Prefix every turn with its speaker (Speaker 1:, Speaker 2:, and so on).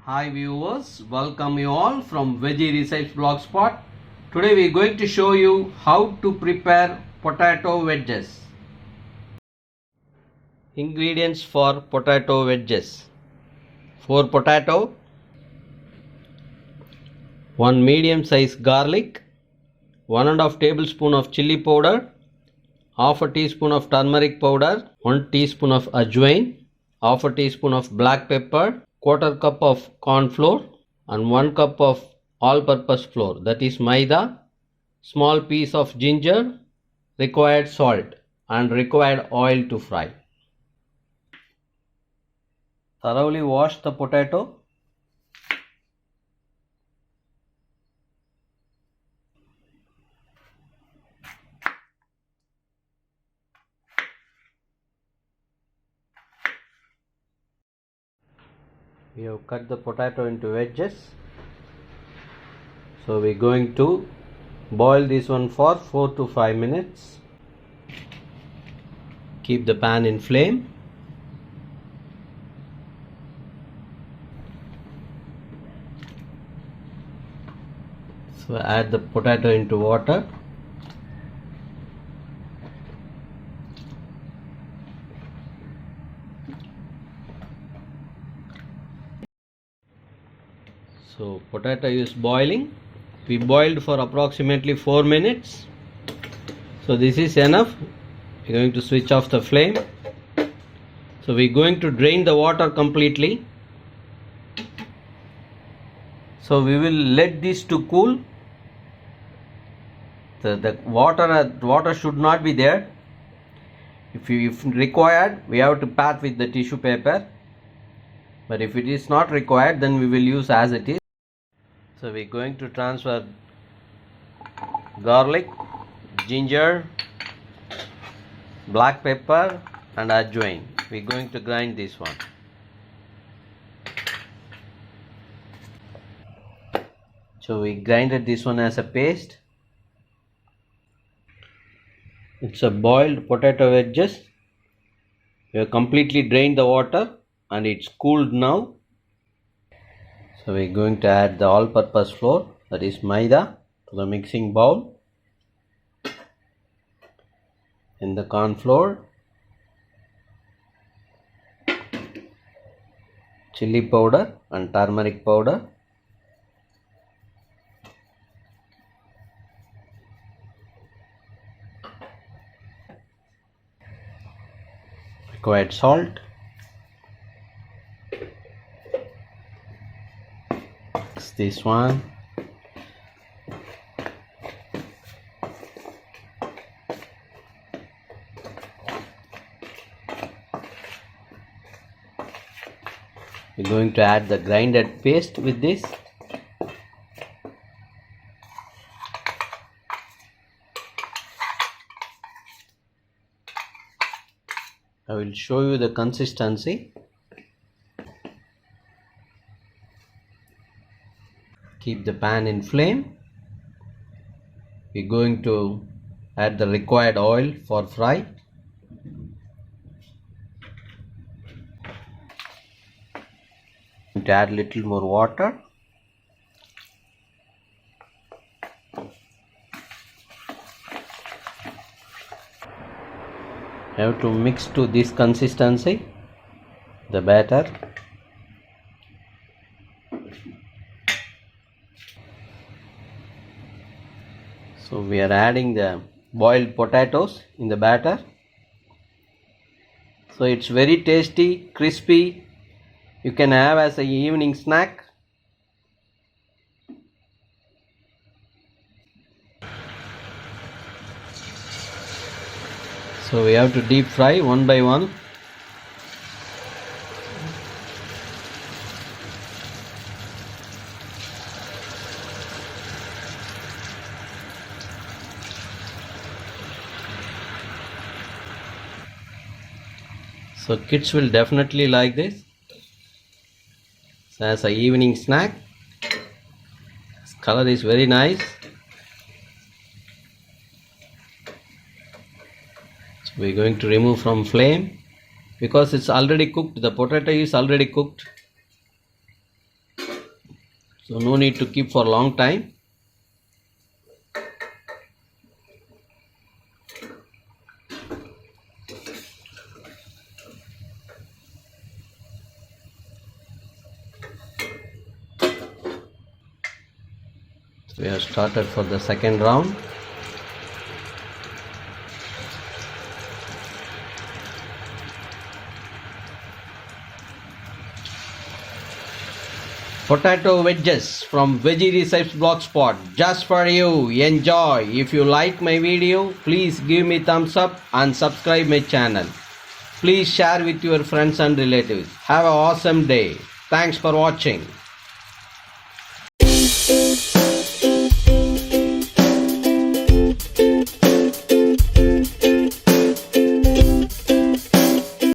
Speaker 1: Hi viewers, welcome you all from Veggie Recipes Blogspot. Today we are going to show you how to prepare potato wedges. Ingredients for potato wedges: 4 potato, 1 medium size garlic, 1½ tablespoon of chili powder, half a teaspoon of turmeric powder, 1 teaspoon of ajwain, half a teaspoon of black pepper, quarter cup of corn flour and 1 cup of all-purpose flour, that is maida, small piece of ginger, required salt and required oil to fry. Thoroughly wash the potato. We have cut the potato into wedges. So we are going to boil this one for 4 to 5 minutes. Keep the pan in flame. So add the potato into water. So potato is boiling. We boiled for approximately 4 minutes. So this is enough. We are going to switch off the flame. So we are going to drain the water completely. So we will let this to cool. The water should not be there. If required, we have to pat with the tissue paper. But if it is not required, then we will use as it is. So we are going to transfer garlic, ginger, black pepper and ajwain. We are going to grind this one. So we grinded this one as a paste. It's a boiled potato wedges. We have completely drained the water and it's cooled now. So we are going to add the all-purpose flour, that is maida, to the mixing bowl. In the corn flour, chili powder and turmeric powder, required salt, this one, we're going to add the grinded paste with this. I will show you the consistency. Keep the pan in flame. We're going to add the required oil for fry. To add little more water. Have to mix to this consistency, the batter. So we are adding the boiled potatoes in the batter. So it's very tasty, crispy. You can have as an evening snack. So we have to deep fry one by one. So kids will definitely like this. So as an evening snack. This color is very nice. So we are going to remove from flame because it's already cooked. The potato is already cooked. So no need to keep for a long time. So we have started for the second round. Potato wedges from Veggie Recipes Blogspot, just for you. Enjoy. If you like my video, please give me thumbs up and subscribe my channel. Please share with your friends and relatives. Have an awesome day. Thanks for watching.